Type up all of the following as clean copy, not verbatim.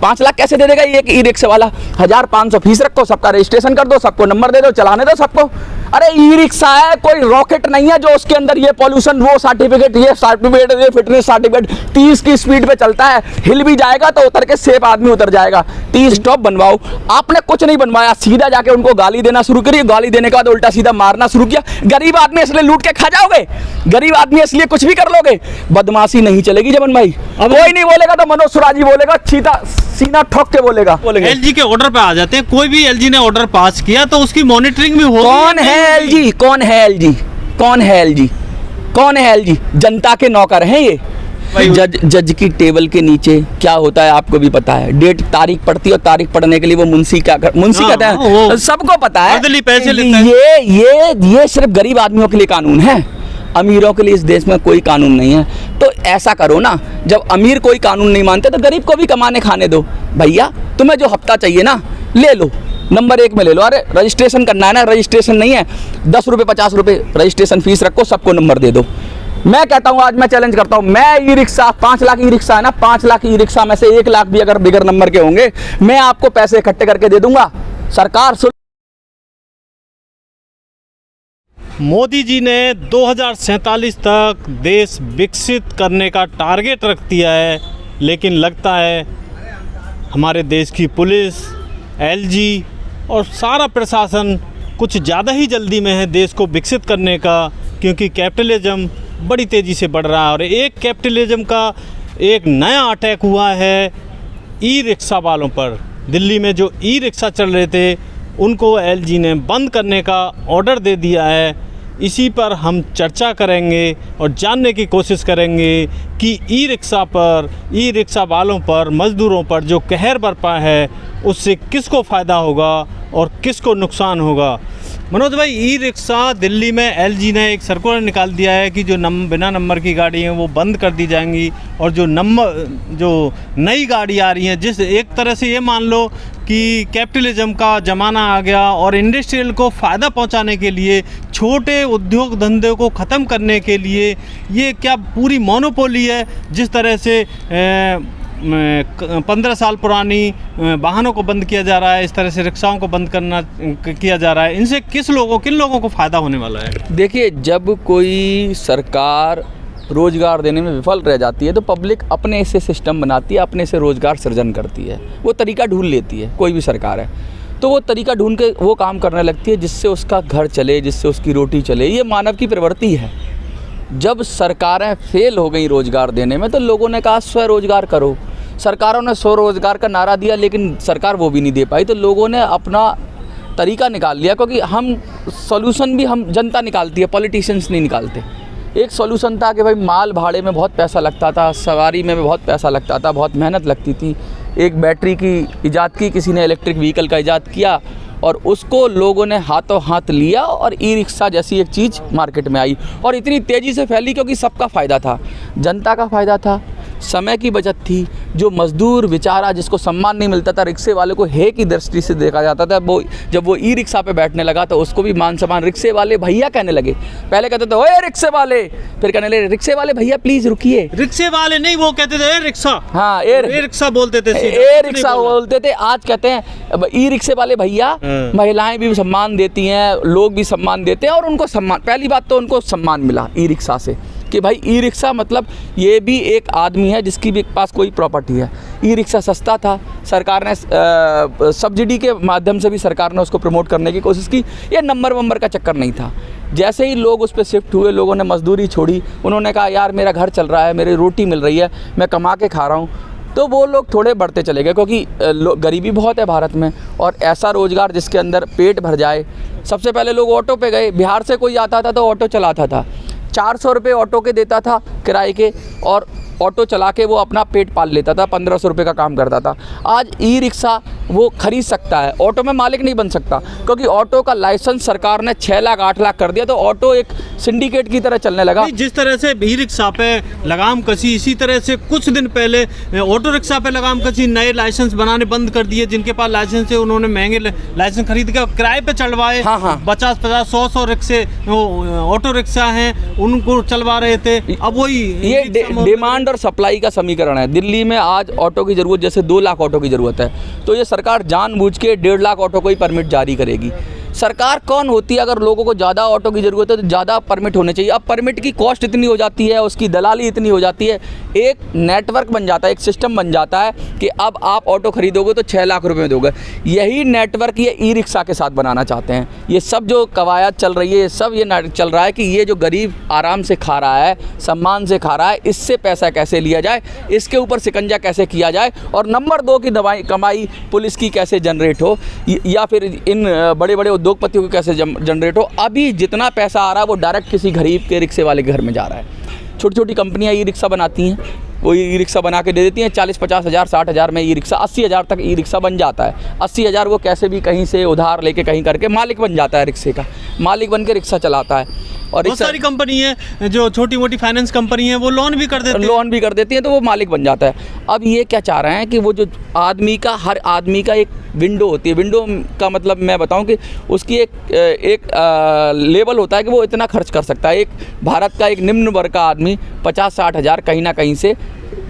5 लाख कैसे दे देगा एक ई रिक्शा वाला? 1500 फीस रखो, सबका रजिस्ट्रेशन कर दो, सबको नंबर दे दो, चलाने दो सबको। अरे ई रिक्शा है, कोई रॉकेट नहीं है जो उसके अंदर ये पॉल्यूशन, वो सर्टिफिकेट, ये सर्टिफिकेट, ये फिटनेस सर्टिफिकेट। 30 की स्पीड पे चलता है, हिल भी जाएगा तो उतर के सेफ आदमी उतर जाएगा। 30 स्टॉप बनवाओ, आपने कुछ नहीं बनवाया, सीधा जाके उनको गाली देना शुरू करी। गाली देने के बाद उल्टा सीधा मारना शुरू किया। गरीब आदमी इसलिए लूट के खा जाओगे, गरीब आदमी इसलिए कुछ भी कर लोगे। बदमाशी नहीं चलेगी जमन भाई। अब कोई नहीं बोलेगा तो मनोज सुराजी बोलेगा, सीधा ठोक के बोलेगा। एलजी के ऑर्डर पे आ जाते हैं, कोई भी एलजी ने ऑर्डर पास किया तो उसकी मॉनिटरिंग भी होगी। कौन है एलजी? कौन है एलजी? कौन है एलजी? कौन है एलजी? जनता के नौकर हैं ये। जज की टेबल के नीचे क्या होता है आपको भी पता है। डेट तारीख पड़ती है और तारीख पढ़ने के लिए वो मुंशी कहते हैं, सबको पता है। पैसे लेते हैं। ये सिर्फ गरीब आदमियों के लिए कानून है, अमीरों के लिए इस देश में कोई कानून नहीं है। तो ऐसा करो ना, जब अमीर कोई कानून नहीं मानते तो गरीब को भी कमाने खाने दो। भैया तुम्हें जो हफ्ता चाहिए ना ले लो, नंबर 1 में ले लो। अरे रजिस्ट्रेशन करना है ना, रजिस्ट्रेशन नहीं है, 10 रुपये 50 रुपये रजिस्ट्रेशन फीस रखो, सबको नंबर दे दो। मैं कहता हूँ, आज मैं चैलेंज करता हूँ, मैं e rickshaw 5 lakh e rickshaw है ना, 5 लाख ई रिक्शा में से 1 लाख भी अगर बिगर नंबर के होंगे, मैं आपको पैसे इकट्ठे करके दे दूंगा। सरकार मोदी जी ने 2047 तक देश विकसित करने का टारगेट रख दिया है, लेकिन लगता है हमारे देश की पुलिस, एलजी और सारा प्रशासन कुछ ज़्यादा ही जल्दी में है देश को विकसित करने का, क्योंकि कैपिटलिज्म बड़ी तेज़ी से बढ़ रहा है। और एक कैपिटलिज्म का एक नया अटैक हुआ है ई रिक्शा वालों पर। दिल्ली में जो ई रिक्शा चल रहे थे उनको एलजी ने बंद करने का ऑर्डर दे दिया है। इसी पर हम चर्चा करेंगे और जानने की कोशिश करेंगे कि ई रिक्शा वालों पर, मज़दूरों पर जो कहर बरपा है उससे किसको फ़ायदा होगा और किसको नुकसान होगा। मनोज भाई, ई रिक्शा दिल्ली में एलजी ने एक सर्कुलर निकाल दिया है कि जो बिना नंबर की गाड़ी हैं वो बंद कर दी जाएंगी, और जो नई गाड़ी आ रही हैं, जिस एक तरह से ये मान लो कि कैपिटलिज्म का ज़माना आ गया और इंडस्ट्रियल को फ़ायदा पहुंचाने के लिए, छोटे उद्योग धंधे को ख़त्म करने के लिए ये क्या पूरी मोनोपोली है। जिस तरह से 15 साल पुरानी वाहनों को बंद किया जा रहा है, इस तरह से रिक्शाओं को बंद किया जा रहा है। इनसे किन लोगों को फ़ायदा होने वाला है? देखिए, जब कोई सरकार रोज़गार देने में विफल रह जाती है तो पब्लिक अपने से सिस्टम बनाती है, अपने से रोज़गार सृजन करती है, वो तरीका ढूंढ लेती है। कोई भी सरकार है तो वो तरीका ढूंढ के वो काम करने लगती है जिससे उसका घर चले, जिससे उसकी रोटी चले। ये मानव की प्रवृत्ति है। जब सरकारें फेल हो गई रोज़गार देने में तो लोगों ने कहा स्वरोजगार करो। सरकारों ने स्वरोजगार का नारा दिया, लेकिन सरकार वो भी नहीं दे पाई, तो लोगों ने अपना तरीका निकाल लिया। क्योंकि हम सॉल्यूशन भी हम जनता निकालती है, पॉलिटिशियंस नहीं निकालते। एक सॉल्यूशन था कि भाई माल भाड़े में बहुत पैसा लगता था, सवारी में भी बहुत पैसा लगता था, बहुत मेहनत लगती थी। एक बैटरी की इजाद की, किसी ने इलेक्ट्रिक व्हीकल का इजाद किया और उसको लोगों ने हाथों हाथ लिया और ई रिक्शा जैसी एक चीज़ मार्केट में आई और इतनी तेज़ी से फैली क्योंकि सबका फ़ायदा था, जनता का फ़ायदा था, समय की बचत थी। जो मज़दूर बेचारा जिसको सम्मान नहीं मिलता था, रिक्शे वाले को हे की दृष्टि से देखा जाता था, वो जब वो ई रिक्शा पे बैठने लगा तो उसको भी मान सम्मान, रिक्शे वाले भैया कहने लगे। पहले कहते थे ओए रिक्शे वाले, फिर कहने लगे रिक्शे वाले भैया प्लीज़ रुकिए। रिक्शे वाले नहीं, वो कहते थे रिक्शा। हाँ, ए रिक्शा बोलते थे, ए रिक्शा बोलते थे। आज कहते हैं ई रिक्शे वाले भैया। महिलाएं भी सम्मान देती हैं, लोग भी सम्मान देते हैं और उनको सम्मान, पहली बात तो उनको सम्मान मिला ई रिक्शा से कि भाई ई रिक्शा मतलब ये भी एक आदमी है जिसकी भी पास कोई प्रॉपर्टी है। ई रिक्शा सस्ता था, सरकार ने सब्सिडी के माध्यम से भी सरकार ने उसको प्रमोट करने की कोशिश की। ये नंबर का चक्कर नहीं था। जैसे ही लोग उस पर शिफ्ट हुए, लोगों ने मजदूरी छोड़ी, उन्होंने कहा यार मेरा घर चल रहा है, मेरी रोटी मिल रही है, मैं कमा के खा रहा हूँ, तो वो लोग थोड़े बढ़ते चले गए क्योंकि गरीबी बहुत है भारत में और ऐसा रोज़गार जिसके अंदर पेट भर जाए। सबसे पहले लोग ऑटो पे गए, बिहार से कोई आता था तो ऑटो चलाता था, 400 रुपये ऑटो के देता था किराए के और ऑटो चला के वो अपना पेट पाल लेता था, 1500 रुपये का काम करता था। आज ई रिक्शा वो खरीद सकता है, ऑटो में मालिक नहीं बन सकता क्योंकि ऑटो का लाइसेंस सरकार ने 6 लाख 8 लाख कर दिया, तो ऑटो एक सिंडिकेट की तरह चलने लगा। जिस तरह से ई रिक्शा पे लगाम कसी, इसी तरह से कुछ दिन पहले ऑटो रिक्शा पे लगाम कसी, नए लाइसेंस बनाने बंद कर दिए। जिनके पास लाइसेंस है उन्होंने महंगे लाइसेंस खरीद के किराए पे चलवाए। 50-50, 100 रिक्शे ऑटो रिक्शा हैं उनको चलवा रहे थे। अब वही ये डिमांड और सप्लाई का समीकरण है। दिल्ली में आज ऑटो की ज़रूरत जैसे 2 लाख ऑटो की ज़रूरत है, तो ये सरकार जानबूझ के 1.5 लाख ऑटो को ही परमिट जारी करेगी। सरकार कौन होती है? अगर लोगों को ज़्यादा ऑटो की ज़रूरत है तो ज़्यादा परमिट होने चाहिए। अब परमिट की कॉस्ट इतनी हो जाती है, उसकी दलाली इतनी हो जाती है, एक नेटवर्क बन जाता है, एक सिस्टम बन जाता है कि अब आप ऑटो खरीदोगे तो 6 लाख रुपए में दोगे। यही नेटवर्क ये ई रिक्शा के साथ बनाना चाहते हैं। ये सब जो कवायद चल रही है, ये सब ये नाटक चल रहा है कि ये जो गरीब आराम से खा रहा है, सम्मान से खा रहा है, इससे पैसा कैसे लिया जाए, इसके ऊपर शिकंजा कैसे किया जाए, और नंबर 2 की कमाई पुलिस की कैसे जनरेट हो, या फिर इन बड़े बड़े उद्योगपतियों को कैसे जनरेट हो। अभी जितना पैसा आ रहा है वो डायरेक्ट किसी गरीब के रिक्शे वाले के घर में जा रहा है। छोटी छोटी कंपनियां ई रिक्शा बनाती हैं, वो ई रिक्शा बना के दे देती हैं 40-50 हज़ार 60 हज़ार में ई रिक्शा, 80 हज़ार तक ई रिक्शा बन जाता है। 80 हज़ार वो कैसे भी कहीं से उधार लेके कहीं करके मालिक बन जाता है, रिक्शे का मालिक बन के रिक्शा चलाता है। और बहुत सारी कंपनी है जो छोटी मोटी फाइनेंस कंपनी है, वो लोन भी कर देती हैं, तो वो मालिक बन जाता है। अब ये क्या चाह रहे हैं कि वो जो आदमी का, हर आदमी का एक विंडो होती है, विंडो का मतलब मैं बताऊं कि उसकी एक लेवल होता है कि वो इतना खर्च कर सकता है। एक भारत का एक निम्न वर्ग का आदमी 50-60 हज़ार कहीं ना कहीं से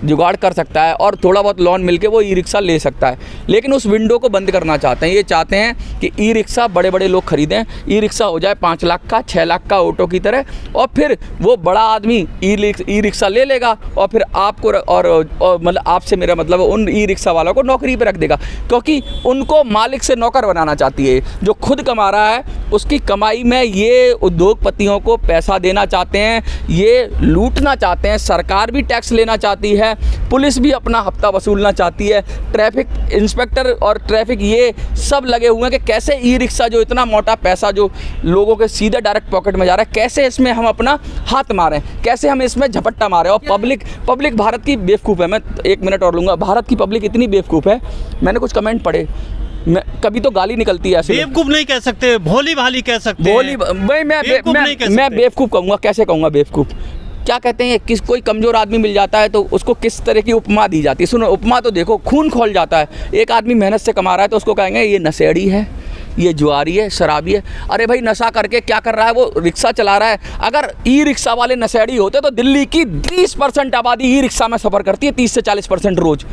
जुगाड़ कर सकता है और थोड़ा बहुत लोन मिलके वो ई रिक्शा ले सकता है। लेकिन उस विंडो को बंद करना चाहते हैं। ये चाहते हैं कि ई रिक्शा बड़े बड़े लोग खरीदें, ई रिक्शा हो जाए 5 लाख का, 6 लाख का ऑटो की तरह, और फिर वो बड़ा आदमी ई रिक्शा ले लेगा और फिर आपको और मतलब आपसे मेरा मतलब उन ई रिक्शा वालों को नौकरी पर रख देगा, क्योंकि उनको मालिक से नौकर बनाना चाहती है। जो खुद कमा रहा है उसकी कमाई में ये उद्योगपतियों को पैसा देना चाहते हैं, ये लूटना चाहते हैं। सरकार भी टैक्स लेना चाहती है, पुलिस भी अपना हफ्ता वसूलना चाहती है, ट्रैफिक इंस्पेक्टर और ट्रैफिक ये सब लगे हुए हैं कि कैसे ई रिक्शा जो इतना मोटा पैसा जो लोगों के सीधे डायरेक्ट पॉकेट में जा रहा है, कैसे इसमें हम अपना हाथ मारें, कैसे हम इसमें झपट्टा मारें। और पब्लिक भारत की बेवकूफ़ है। मैं 1 मिनट और लूँगा। भारत की पब्लिक इतनी बेवकूफ़ है, मैंने कुछ कमेंट पढ़े, मैं कभी तो गाली निकलती है ऐसे। बेवकूफ़ नहीं कह सकते, भोली भाली कह सकते हैं। मैं बेवकूफ़ कहूँगा। कैसे कहूँगा बेवकूफ़? क्या कहते हैं, कोई कमज़ोर आदमी मिल जाता है तो उसको किस तरह की उपमा दी जाती है। सुनो, उपमा तो देखो, खून खोल जाता है। एक आदमी मेहनत से कमा रहा है तो उसको कहेंगे ये नशेड़ी है, ये जुआरी है, शराबी है। अरे भाई, नशा करके क्या कर रहा है? वो रिक्शा चला रहा है। अगर ई रिक्शा वाले नशेड़ी होते तो दिल्ली की 30% आबादी ई रिक्शा में सफ़र करती है, 30 से 40% रोज़।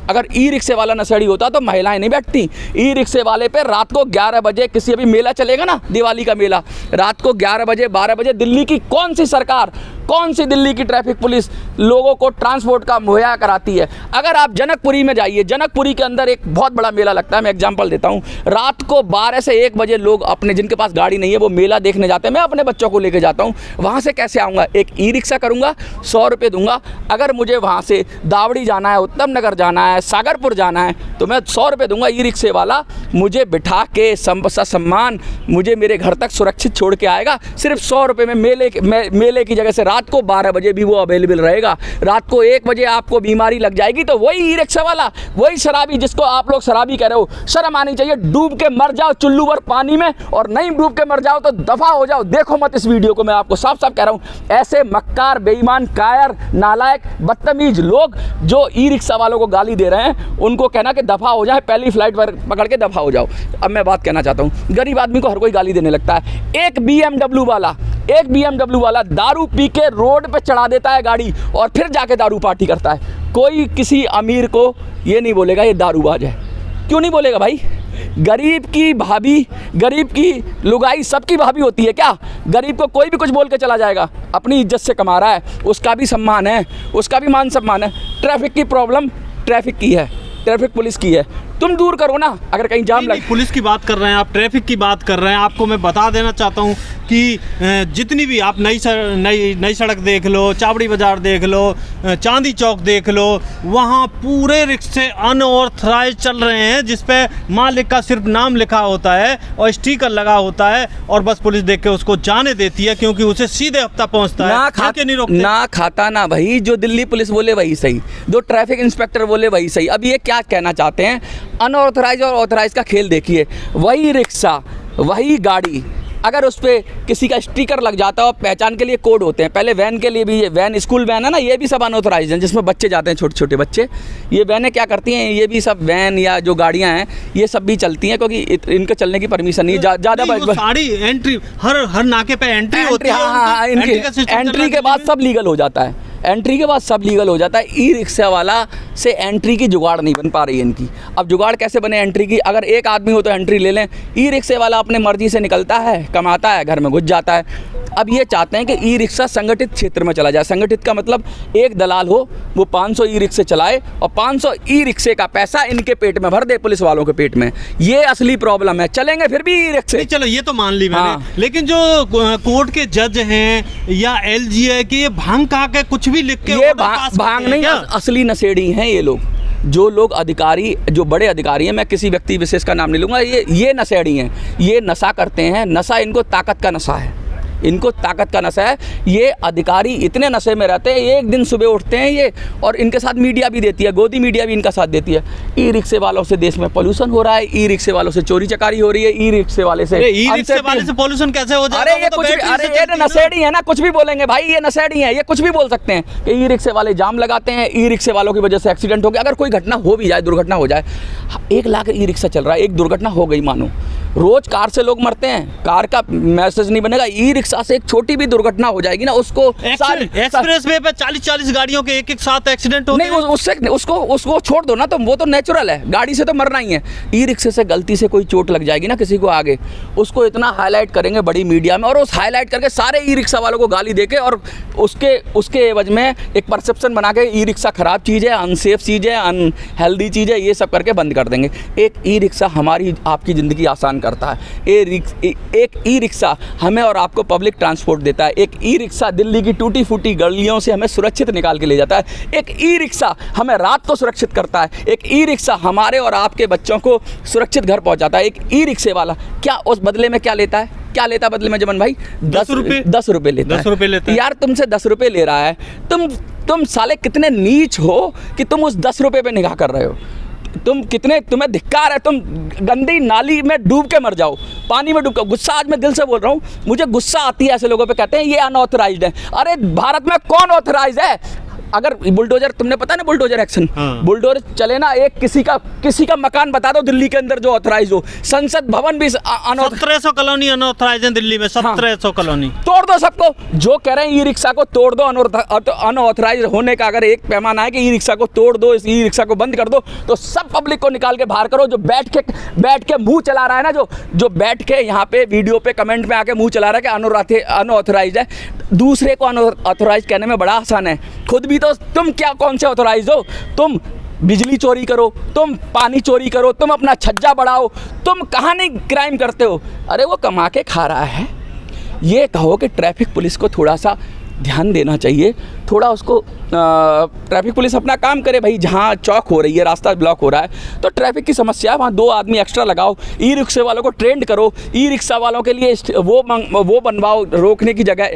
अगर ई रिक्शे वाला नशेड़ी होता तो महिलाएं नहीं बैठती। ई रिक्शे वाले पे रात को 11 बजे, किसी अभी मेला चलेगा ना, दिवाली का मेला, रात को 11 बजे 12 बजे दिल्ली की कौन सी सरकार, कौन सी दिल्ली की ट्रैफिक पुलिस लोगों को ट्रांसपोर्ट का मुहैया कराती है? अगर आप जनकपुरी में जाइए, जनकपुरी के अंदर एक बहुत बड़ा मेला लगता है। मैं एग्जांपल देता हूँ। रात को 12 से 1 बजे लोग अपने, जिनके पास गाड़ी नहीं है, वो मेला देखने जाते हैं। मैं अपने बच्चों को लेके जाता हूँ। वहाँ से कैसे आऊँगा? एक ई रिक्शा करूँगा, 100 रुपये दूंगा। अगर मुझे वहाँ से दावड़ी जाना है, उत्तम नगर जाना है, सागरपुर जाना है, तो मैं 100 रुपये दूंगा। ई रिक्शे वाला मुझे बिठा के सम्मान मुझे मेरे घर तक सुरक्षित छोड़ के आएगा। सिर्फ 100 रुपये में मेले की जगह से रात को 12 बजे भी वो अवेलेबल रहेगा। रात को 1 बजे आपको बीमारी लग जाएगी तो वही ई रिक्शा वाला, वही शराबी जिसको आप लोग शराबी कह रहे हो, शर्म आनी चाहिए। डूब के मर जाओ चुल्लू भर पानी में, और नहीं डूब के मर जाओ तो दफा हो जाओ। देखो मत इस वीडियो को, मैं आपको साफ साफ कह रहा हूँ। ऐसे मक्कार, बेईमान, कायर, नालायक, बदतमीज लोग जो ई रिक्शा वालों को गाली दे रहे हैं, उनको कहना कि दफा हो जाए, पहली फ्लाइट पकड़ के दफा हो जाओ। अब मैं बात कहना चाहता हूँ, गरीब आदमी को हर कोई गाली देने लगता है। एक BMW वाला दारू पी के रोड पे चढ़ा देता है गाड़ी और फिर जाके दारू पार्टी करता है। कोई किसी अमीर को ये नहीं बोलेगा ये दारूबाज है। क्यों नहीं बोलेगा भाई? गरीब की भाभी, गरीब की लुगाई सबकी भाभी होती है क्या? गरीब को कोई भी कुछ बोल के चला जाएगा। अपनी इज्जत से कमा रहा है, उसका भी सम्मान है, उसका भी मान सम्मान है। ट्रैफिक की प्रॉब्लम ट्रैफिक की है, ट्रैफिक पुलिस की है। तुम दूर करो ना। अगर कहीं जाम लगे, पुलिस की बात कर रहे हैं आप, ट्रैफिक की बात कर रहे हैं। आपको मैं बता देना चाहता हूं कि जितनी भी आप नई सड़क देख लो, चावड़ी बाज़ार देख लो, चांदी चौक देख लो, वहां पूरे रिक्शे अनऑथराइज चल रहे हैं, जिस पे मालिक का सिर्फ नाम लिखा होता है और स्टिकर लगा होता है, और बस पुलिस देख के उसको जाने देती है, क्योंकि उसे सीधे हफ्ता पहुंचता है। नहीं रोकते, ना खाता ना भाई। जो दिल्ली पुलिस बोले वही सही, जो ट्रैफिक इंस्पेक्टर बोले वही सही। अब ये क्या कहना चाहते हैं? अनऑथराइज और ऑथराइज का खेल देखिए। वही रिक्शा, वही गाड़ी, अगर उस पर किसी का स्टिकर लग जाता है और पहचान के लिए कोड होते हैं। पहले वैन के लिए भी, ये वैन स्कूल वैन है ना, ये भी सब अनऑथराइज हैं, जिसमें बच्चे जाते हैं, छोटे छोटे बच्चे। ये वैनें क्या करती हैं? ये भी सब वैन या जो गाड़ियां हैं ये सब भी चलती हैं, क्योंकि इनके चलने की परमिशन नहीं ज़्यादा। सारी एंट्री, हर नाके पे एंट्री होती है। हाँ, एंट्री के बाद सब लीगल हो जाता है। एंट्री के बाद सब लीगल हो जाता है। ई रिक्शा वाला से एंट्री की जुगाड़ नहीं बन पा रही है इनकी। अब जुगाड़ कैसे बने एंट्री की? अगर एक आदमी हो तो एंट्री ले लें। ई रिक्शे वाला अपने मर्जी से निकलता है, कमाता है, घर में घुस जाता है। अब ये चाहते हैं कि ई रिक्शा संगठित क्षेत्र में चला जाए। संगठित का मतलब एक दलाल हो, वो 500 ई रिक्शे चलाए और 500 ई रिक्शे का पैसा इनके पेट में भर दे, पुलिस वालों के पेट में। ये असली प्रॉब्लम है। चलेंगे फिर भी ई रिक्शे। नहीं, चलो ये तो मान ली मैंने। हाँ। लेकिन जो कोर्ट के जज हैं या एलजी है कि ये भांग खा के कुछ भी लिख के ये order pass करते भांग हैं नहीं, क्या? असली नशेड़ी हैं ये लोग। जो लोग अधिकारी, जो बड़े अधिकारी हैं, मैं किसी व्यक्ति विशेष का नाम नहीं लूँगा, ये नशेड़ी हैं। ये नशा करते हैं। नशा इनको ताकत का नशा है, इनको ताकत का नशा है। ये अधिकारी इतने नशे में रहते हैं, एक दिन सुबह उठते हैं ये, और इनके साथ मीडिया भी देती है, गोदी मीडिया भी इनका साथ देती है। ई रिक्शे वालों से देश में पोल्यूशन हो रहा है, ई रिक्शे वालों से चोरी चकारी हो रही है, ई रिक्शे वाले से ई रिक्शे वाले से पोल्यूशन कैसे हो जाएगा? अरे ये कुछ भी, अरे ये नशेड़ी है ना, कुछ भी बोलेंगे भाई, ये नशेड़ी है, ये कुछ भी बोल सकते हैं कि ई रिक्शे वाले जाम लगाते हैं, ई रिक्शे वालों की वजह से एक्सीडेंट हो गया। अगर कोई घटना हो भी जाए, दुर्घटना हो जाए, 1 लाख ई रिक्शा चल रहा है, एक दुर्घटना हो गई मानो, रोज कार से लोग मरते हैं, कार का मैसेज नहीं बनेगा। ई रिक्शा से एक छोटी भी दुर्घटना हो जाएगी ना, उसको एक्सप्रेस वे पे 40-40 गाड़ियों के एक साथ एक्सीडेंट हो नहीं, उससे उसको छोड़ दो ना, तो वो तो नेचुरल है, गाड़ी से तो मरना ही है। ई रिक्शे से गलती से कोई चोट लग जाएगी ना किसी को आगे, उसको इतना हाईलाइट करेंगे बड़ी मीडिया में, और उस हाईलाइट करके सारे ई रिक्शा वालों को गाली देके, और उसके एवज में एक परसेप्शन बना के ई रिक्शा खराब चीज़ है, अनसेफ चीज़ है, अनहेल्दी चीज़ है, ये सब करके बंद कर देंगे। एक ई रिक्शा हमारी आपकी ज़िंदगी आसान करता है। एक ई रिक्शा हमें और आपको पब्लिक ट्रांसपोर्ट देता है। एक ई रिक्शा दिल्ली की टूटी फूटी गलियों से हमें सुरक्षित निकाल के ले जाता है। एक ई रिक्शा हमें रात को सुरक्षित करता है। एक ई रिक्शा हमारे और आपके बच्चों को सुरक्षित घर पहुंचाता है। एक ई रिक्शे वाला क्या उस बदले में क्या लेता है? क्या लेता बदले में जमन भाई? 10 रुपये लेता है। 10 रुपये लेता है यार, तुमसे 10 रुपये ले रहा है। तुम साले कितने नीच हो कि तुम उस 10 रुपये पे निगाह कर रहे हो। तुम्हें धिक्कार है। तुम गंदी नाली में डूब के मर जाओ, पानी में डूब के। गुस्सा, आज मैं दिल से बोल रहा हूँ, मुझे गुस्सा आती है ऐसे लोगों पे, कहते हैं ये अनऑथराइज्ड है। अरे भारत में कौन ऑथराइज है? अगर बुलडोजर, तुमने पता है ना बुलडोजर एक्शन, हाँ। बुलडोजर चले ना, एक किसी का मकान बता दो दिल्ली के अंदर जो ऑथराइज हो। संसद भवन भी 1700 कॉलोनी अनऑथराइज है दिल्ली में, 1700 कॉलोनी। तोड़ दो सबको। जो कह रहे हैं ई रिक्शा को तोड़ दो, अनऑथराइज होने का अगर एक पैमाना है कि ई रिक्शा को तोड़ दो, इस ई रिक्शा को बंद कर दो, तो सब पब्लिक को निकाल के बाहर करो। जो बैठ के मुंह चला रहा है ना, जो बैठ के यहाँ पे वीडियो पे कमेंट में आके मुंह चला रहा है कि अनऑथराइज है, दूसरे को अनऑथराइज कहने में बड़ा आसान है। खुद भी तो तुम क्या कौन से ऑथराइज हो? तुम बिजली चोरी करो, तुम पानी चोरी करो, तुम अपना छज्जा बढ़ाओ, तुम कहाँ नहीं क्राइम करते हो? अरे वो कमा के खा रहा है। ये कहो कि ट्रैफिक पुलिस को थोड़ा सा ध्यान देना चाहिए, थोड़ा उसको ट्रैफिक पुलिस अपना काम करे भाई। जहाँ चौक हो रही है, रास्ता ब्लॉक हो रहा है, तो ट्रैफिक की समस्या है, वहाँ 2 आदमी एक्स्ट्रा लगाओ। ई रिक्शे वालों को ट्रेंड करो, ई रिक्शा वालों के लिए वो बनवाओ, रोकने की जगह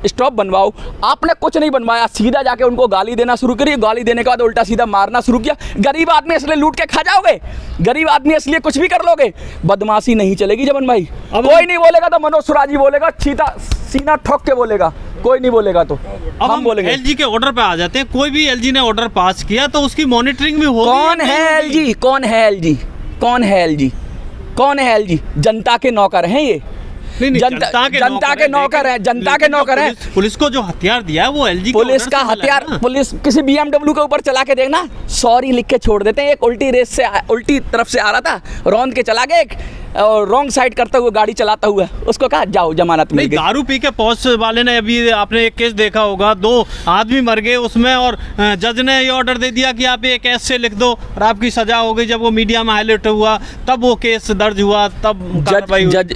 स्टॉप बनवाओ। आपने कुछ नहीं बनवाया, सीधा जाके उनको गाली देना शुरू करी। गाली देने के बाद उल्टा सीधा मारना शुरू किया। गरीब आदमी इसलिए लूट के खा जाओगे, गरीब आदमी इसलिए कुछ भी कर लोगे। बदमाशी नहीं चलेगी जमन भाई। कोई नहीं बोलेगा तो मनोज सुराजी बोलेगा, सीना ठोक के बोलेगा। कोई नहीं बोलेगा तो अब हम बोलेंगे। एलजी के ऑर्डर पे आ जाते हैं। कोई भी एलजी ने ऑर्डर पास किया तो उसकी मॉनिटरिंग भी होगी। कौन है एलजी? कौन है एलजी? कौन है एलजी? कौन है एलजी? जनता के नौकर हैं ये। नहीं, जनता के नौकर है, जनता के नौकर है। पुलिस को जो हथियार दिया है वो एलजी पुलिस का हथियार, पुलिस किसी BMW के ऊपर चला के देखना, सॉरी लिख के छोड़ देते हैं। एक उल्टी तरफ से आ रहा था, रौंद के चला गया, एक रॉन्ग साइड करता हुआ गाड़ी चलाता हुआ, उसको कहा जाओ जमानत मिल गई। दारू पी के पहुंच वाले ने, अभी आपने एक केस देखा होगा, 2 आदमी मर गए उसमें, और जज ने ये ऑर्डर दे दिया कि आप ये केस से लिख दो और आपकी सजा हो गई। जब वो मीडिया में हाईलाइट हुआ तब वो केस दर्ज हुआ, तब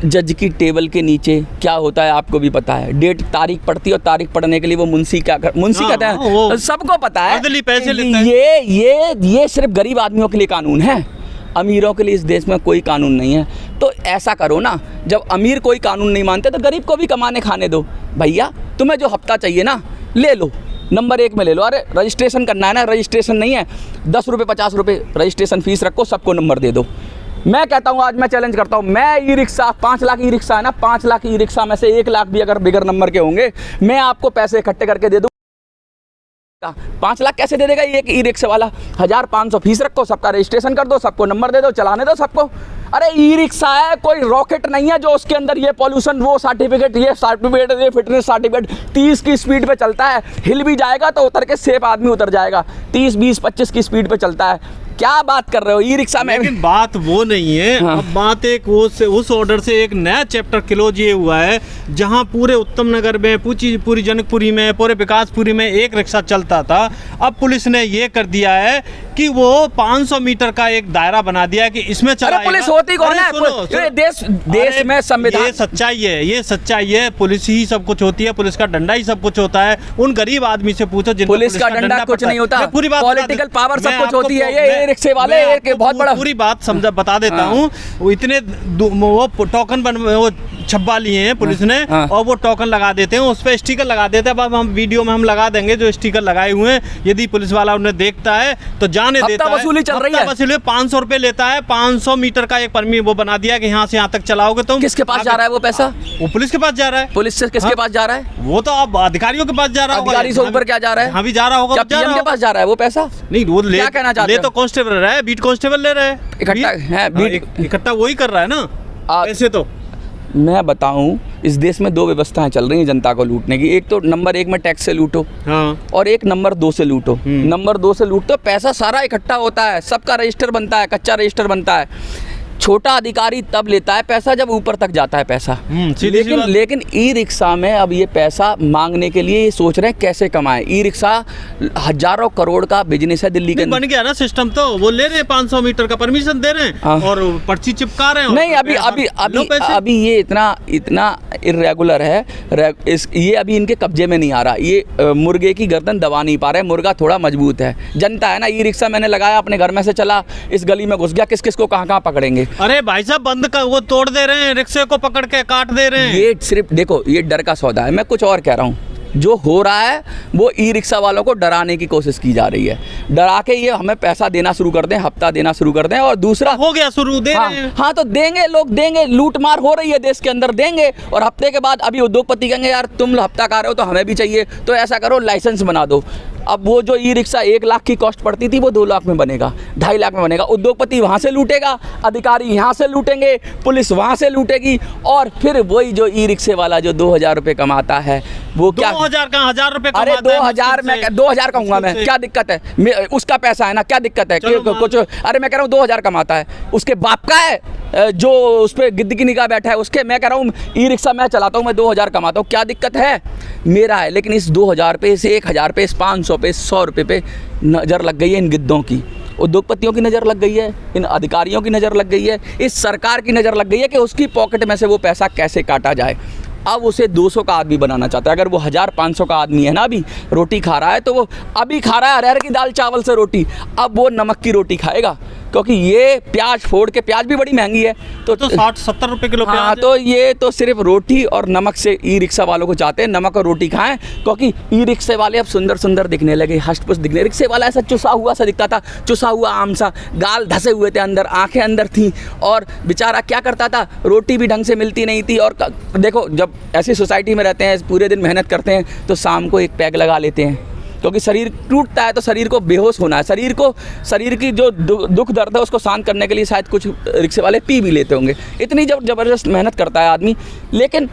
जज की टेबल के नीचे क्या होता है आपको भी पता है। डेट, तारीख पड़ती है, और तारीख पढ़ने के लिए वो मुंशी कहते हैं, सबको पता है। पैसे लेते हैं। ये सिर्फ गरीब आदमियों के लिए कानून है, अमीरों के लिए इस देश में कोई कानून नहीं है। तो ऐसा करो ना, जब अमीर कोई कानून नहीं मानते तो गरीब को भी कमाने खाने दो। भैया तुम्हें जो हफ्ता चाहिए ना ले लो, नंबर 1 में ले लो। अरे रजिस्ट्रेशन करना है ना, रजिस्ट्रेशन नहीं है, 10 रुपये 50 रुपये रजिस्ट्रेशन फीस रखो, सबको नंबर दे दो। मैं कहता हूँ, आज मैं चैलेंज करता हूँ, मैं e rickshaw 5 lakh e rickshaw है ना, 5 लाख ई रिक्शा में से 1 लाख भी अगर बिगर नंबर के होंगे, मैं आपको पैसे इकट्ठे करके दे दूँ। 5 लाख कैसे दे देगा ये एक ई रिक्शा वाला? 1500 फीस रखो, सबका रजिस्ट्रेशन कर दो, सबको नंबर दे दो, चलाने दो सबको। अरे ई रिक्शा है, कोई रॉकेट नहीं है जो उसके अंदर ये पॉल्यूशन, वो सर्टिफिकेट, ये सर्टिफिकेट, ये फिटनेस सर्टिफिकेट 30 की स्पीड पे चलता है। हिल भी जाएगा तो उतर के सेफ आदमी उतर जाएगा। 30, 20, 25 की स्पीड पे चलता है। क्या बात कर रहे हो ई रिक्शा में? लेकिन बात वो नहीं है। हाँ। अब बात एक वो से उस ऑर्डर से एक नया चैप्टर क्लोज ये हुआ है, जहां पूरे उत्तम नगर में, पूरी जनकपुरी में, पूरे विकासपुरी में एक रिक्शा चलता था। अब पुलिस ने ये कर दिया है कि वो 500 मीटर का एक दायरा बना दिया है कि इसमें चलाएगा। पुलिस होती कौन है? देश में संविधान, ये सच्चाई है, ये सच्चाई है। पुलिस ही सब कुछ होती है, पुलिस का डंडा ही सब कुछ होता है। उन गरीब आदमी से पूछो जिनको पुलिस का डंडा कुछ नहीं होता, पूरी बात पॉलिटिकल पावर सब कुछ होती है। ये रिक्शे वाले एक बहुत बड़ा पूरी बात समझा बता देता हूँ। वो इतने वो टोकन वो छब्बा लिए हैं पुलिस ने, और वो टोकन लगा देते हैं, उस पर स्टिकर लगा देते हैं। अब हम वीडियो में हम लगा देंगे जो स्टिकर लगाए हुए हैं। यदि पुलिस वाला उन्हें देखता है तो जाने देता है। वसूली चल रही है, वसूली 500 रुपए लेता है। 500 मीटर का एक परमिट वो बना दिया कि यहाँ से यहाँ तक चलाओगे तुम। किसके पास जा रहा है वो पैसा? वो पुलिस के पास जा रहा है। पुलिस से किसके पास जा रहा है? वो तो अब अधिकारियों के पास जा रहा है। अधिकारी से ऊपर क्या जा रहा है? हाँ भी जा रहा होगा। पीएम के पास जा रहा है वो पैसा? नहीं, वो क्या कहना चाहते ले तो कांस्टेबल रहा है, बीट कांस्टेबल ले रहा है, इकट्ठा वही कर रहा है ना। ऐसे तो मैं बताऊं, इस देश में 2 व्यवस्थाएं चल रही हैं जनता को लूटने की। एक तो नंबर 1 में टैक्स से लूटो, हाँ, और एक नंबर 2 से लूटो। नंबर 2 से लूटो, पैसा सारा इकट्ठा होता है, सबका रजिस्टर बनता है, कच्चा रजिस्टर बनता है। छोटा अधिकारी तब लेता है पैसा जब ऊपर तक जाता है पैसा। लेकिन ई रिक्शा में अब ये पैसा मांगने के लिए ये सोच रहे हैं कैसे कमाएं। ई रिक्शा हजारों करोड़ का बिजनेस है दिल्ली के। बन गया ना सिस्टम, तो वो ले रहे हैं 500 मीटर का परमिशन दे रहे हैं और पर्ची चिपका रहे हैं। नहीं, अभी ये इतना इर्रेगुलर है, ये अभी इनके कब्जे में नहीं आ रहा। ये मुर्गे की गर्दन दबा नहीं पा रहे। मुर्गा थोड़ा मजबूत है, जनता है ना। ई रिक्शा मैंने लगाया, अपने घर में से चला, इस गली में घुस गया, किस किस को कहाँ पकड़ेंगे? अरे भाई साहब, बंद कर, वो तोड़ दे रहे हैं, रिक्शे को पकड़ के काट दे रहे हैं। ये सिर्फ देखो, ये डर का सौदा है। मैं कुछ और कह रहा हूँ, जो हो रहा है वो ई रिक्शा वालों को डराने की कोशिश की जा रही है। डरा के ये हमें पैसा देना शुरू कर दें, हफ्ता देना शुरू कर दें। और दूसरा हो गया शुरू, दे रहे हैं। हाँ, तो देंगे, लोग देंगे। लूट मार हो रही है देश के अंदर, देंगे। और हफ्ते के बाद अभी उद्योगपति कहेंगे यार तुम हफ्ता का रहे हो तो हमें भी चाहिए, तो ऐसा करो लाइसेंस बना दो। अब वो जो ई रिक्शा 1 लाख की कॉस्ट पड़ती थी वो 2 लाख में बनेगा, 2.5 लाख में बनेगा। उद्योगपति वहाँ से लूटेगा, अधिकारी यहाँ से लूटेंगे, पुलिस वहाँ से लूटेगी, और फिर वही जो ई रिक्शे वाला जो 2000 रुपये कमाता है वो क्या 2000 का 1000 रुपये? अरे 2000 में 2000 कहूँगा मैं, क्या दिक्कत है? उसका पैसा है ना, क्या दिक्कत है? कुछ, अरे मैं कह रहा हूँ 2000 कमाता है, उसके बाप का है जो उस पर गिद्ध की निगाह बैठा है उसके। मैं कह रहा हूँ ई रिक्शा मैं चलाता हूँ, मैं 2000 कमाता हूँ, क्या दिक्कत है? मेरा है। लेकिन इस 2000 पे, इस 1000 पे, इस 500 पे, 100 रुपये पे नज़र लग गई है इन गिद्धों की। उद्योगपतियों की नज़र लग गई है, इन अधिकारियों की नज़र लग गई है, इस सरकार की नज़र लग गई है कि उसकी पॉकेट में से वो पैसा कैसे काटा जाए। अब उसे 200 का आदमी बनाना चाहता है। अगर वो 1500 का आदमी है ना, अभी रोटी खा रहा है, तो वो अभी खा रहा है अरहर की दाल चावल से रोटी, अब वो नमक की रोटी खाएगा, क्योंकि ये प्याज फोड़ के, प्याज भी बड़ी महंगी है, तो 60-70 रुपये किलो प्याज। हाँ, तो ये तो सिर्फ रोटी और नमक से ई रिक्शा वालों को चाहते हैं, नमक और रोटी खाएं। क्योंकि ई रिक्शे वाले अब सुंदर सुंदर दिखने लगे, हष्ट-पुष्ट दिखने। रिक्शे वाला ऐसा चुसा हुआ सा दिखता था, चुसा हुआ आम सा, गाल धसे हुए थे अंदर, आंखें अंदर थी, और बेचारा क्या करता था, रोटी भी ढंग से मिलती नहीं थी। और देखो, जब ऐसी सोसाइटी में रहते हैं, पूरे दिन मेहनत करते हैं, तो शाम को एक पैग लगा लेते हैं, क्योंकि शरीर टूटता है तो शरीर को बेहोश होना है। शरीर की जो दुख दर्द है उसको शांत करने के लिए शायद कुछ रिक्शे वाले पी भी लेते होंगे। इतनी ज़बरदस्त मेहनत करता है आदमी, लेकिन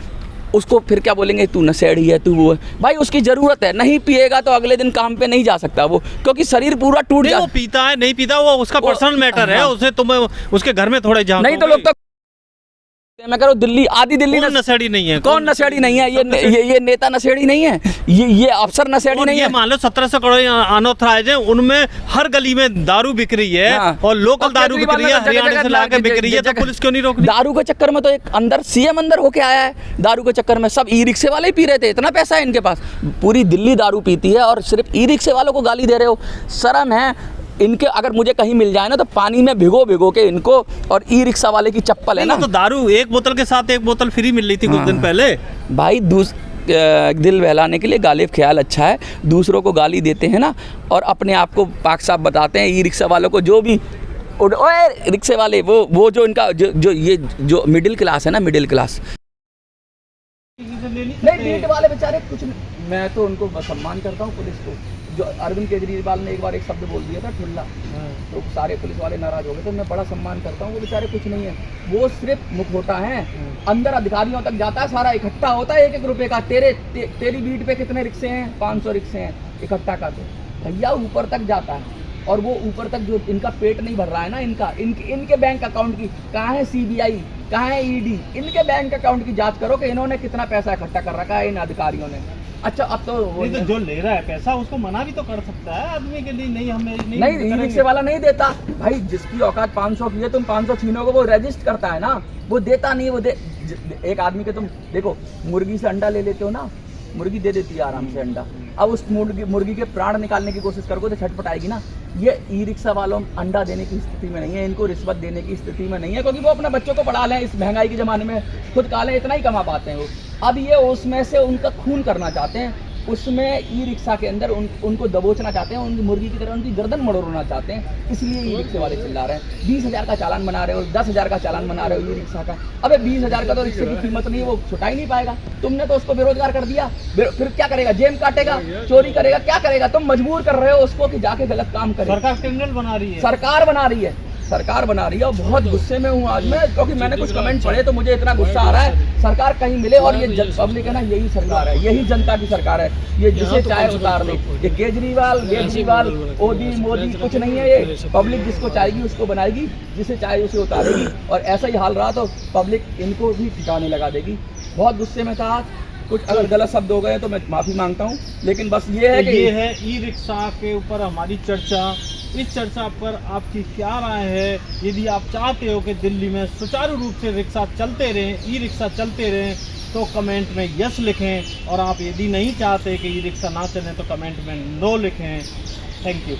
उसको फिर क्या बोलेंगे, तू नशेड़ी है, तू वो है। भाई उसकी ज़रूरत है, नहीं पिएगा तो अगले दिन काम पे नहीं जा सकता वो, क्योंकि शरीर पूरा टूट जाता है। वो पीता है नहीं पीता वो उसका पर्सनल मैटर है, उसे तुम्हें उसके घर में थोड़ा जाओ। नहीं तो लोग तो मैं कह रहा हूँ दिल्ली, आधी दिल्ली नशेड़ी नहीं है। कौन नशेड़ी नहीं है? ये नेता नशेड़ी नहीं है, ये अफसर नशेड़ी नहीं है। मान लो 1700 करोड़ अनऑथराइज्ड है, उनमें हर गली में दारू बिक रही है। हाँ। और लोकल दारू बिक रही है, हरियाणा से लाके बिक रही है, तो पुलिस क्यों नहीं रोक रही? दारू के चक्कर में तो एक अंदर सीएम अंदर होके आया है, दारू के चक्कर में सब ई रिक्शे वाले ही पी रहे थे। इतना पैसा है इनके पास, पूरी दिल्ली दारू पीती है, और सिर्फ ई रिक्शे वालों को गाली दे रहे हो। शर्म है इनके। अगर मुझे कहीं मिल जाए ना तो पानी में भिगो के इनको, और ई रिक्शा वाले की चप्पल है ना, तो दारू एक बोतल के साथ एक बोतल फ्री मिल रही थी कुछ दिन पहले। भाई दिल बहलाने के लिए गालिब ख्याल अच्छा है, दूसरों को गाली देते हैं ना, और अपने आप को पाक साफ बताते हैं। ई रिक्शा वालों को जो भी, ओए रिक्शे वाले, वो जो इनका जो मिडिल क्लास है ना, मिडिल क्लास नहीं, बीट वाले बेचारे कुछ नहीं। मैं तो उनको सम्मान करता हूँ पुलिस को, जो अरविंद केजरीवाल ने एक बार एक शब्द बोल दिया था, ठुल्ला, तो सारे पुलिस वाले नाराज हो गए। तो मैं बड़ा सम्मान करता हूँ, वो बेचारे कुछ नहीं है, वो सिर्फ मुखौटा है, अंदर अधिकारियों तक जाता है, सारा इकट्ठा होता है 1-1 रुपए का। तेरी बीट पे कितने रिक्शे हैं? 500 रिक्शे हैं इकट्ठा का, तो भैया ऊपर तक जाता है। और वो ऊपर तक जो इनका पेट नहीं भर रहा है ना, इनके बैंक अकाउंट की कहाँ है CBI, कहाँ है ED, इनके बैंक अकाउंट की जांच करो कि इन्होंने कितना पैसा इकट्ठा कर रखा है इन अधिकारियों ने। अच्छा, अब तो नहीं, तो जो ले रहा है पैसा उसको मना भी तो कर सकता है आदमी के लिए, नहीं हमें नहीं, ई रिक्शे वाला नहीं देता भाई। जिसकी औकात 500 की है, तुम 500 छीनोगे, वो रजिस्ट करता है ना, वो देता नहीं। वो एक आदमी के तुम देखो, मुर्गी से अंडा ले लेते हो ना, मुर्गी दे देती है आराम से अंडा। अब उस मुर्गी के प्राण निकालने की कोशिश करोगे तो छटपट आएगी ना। ये ई रिक्शा वालों अंडा देने की स्थिति में नहीं है, इनको रिश्वत देने की स्थिति में नहीं है, क्योंकि वो अपने बच्चों को पढ़ा लें, इस महंगाई के ज़माने में खुद खा लें, इतना ही कमा पाते हैं वो। अब ये उसमें से उनका खून करना चाहते हैं, उसमें ई रिक्शा के अंदर उनको दबोचना चाहते हैं, उनकी मुर्गी की तरह उनकी गर्दन मरोड़ना चाहते हैं। इसलिए ई रिक्शे वाले चिल्ला रहे हैं। 20,000 का चालान बना रहे हो, 10,000 का चालान बना रहे हो ई रिक्शा का। अबे 20,000 का तो रिक्शे की कीमत नहीं है, वो छुटा ही नहीं पाएगा। तुमने तो उसको बेरोजगार कर दिया, फिर क्या करेगा? जेब काटेगा, चोरी करेगा, क्या करेगा? तुम मजबूर कर रहे हो उसको कि जाके गलत काम करे। सरकार क्रिमिनल बना रही है, सरकार बना रही है, सरकार बना रही है। और बहुत गुस्से में हूँ आज मैं, क्योंकि मैंने कुछ कमेंट पढ़े तो मुझे इतना गुस्सा आ रहा है। सरकार कहीं मिले, और ये पब्लिक है ना, यही सरकार है, यही जनता की सरकार है। ये जिसे चाहे उतार ले, ये केजरीवाल मोदी कुछ नहीं है। ये पब्लिक जिसको चाहेगी उसको बनाएगी, जिसे चाहे उसे उतारेगी। और ऐसा ही हाल रहा तो पब्लिक इनको भी ठिकाने लगा देगी। बहुत गुस्से में था, कुछ अगर गलत शब्द हो गए तो मैं माफ़ी मांगता हूँ, लेकिन बस ये है कि ये है ई रिक्शा के ऊपर हमारी चर्चा। इस चर्चा पर आपकी क्या राय है? यदि आप चाहते हो कि दिल्ली में सुचारू रूप से रिक्शा चलते रहें, ई रिक्शा चलते रहें, तो कमेंट में यस लिखें, और आप यदि नहीं चाहते कि ई रिक्शा ना चलें तो कमेंट में नो लिखें। Thank you.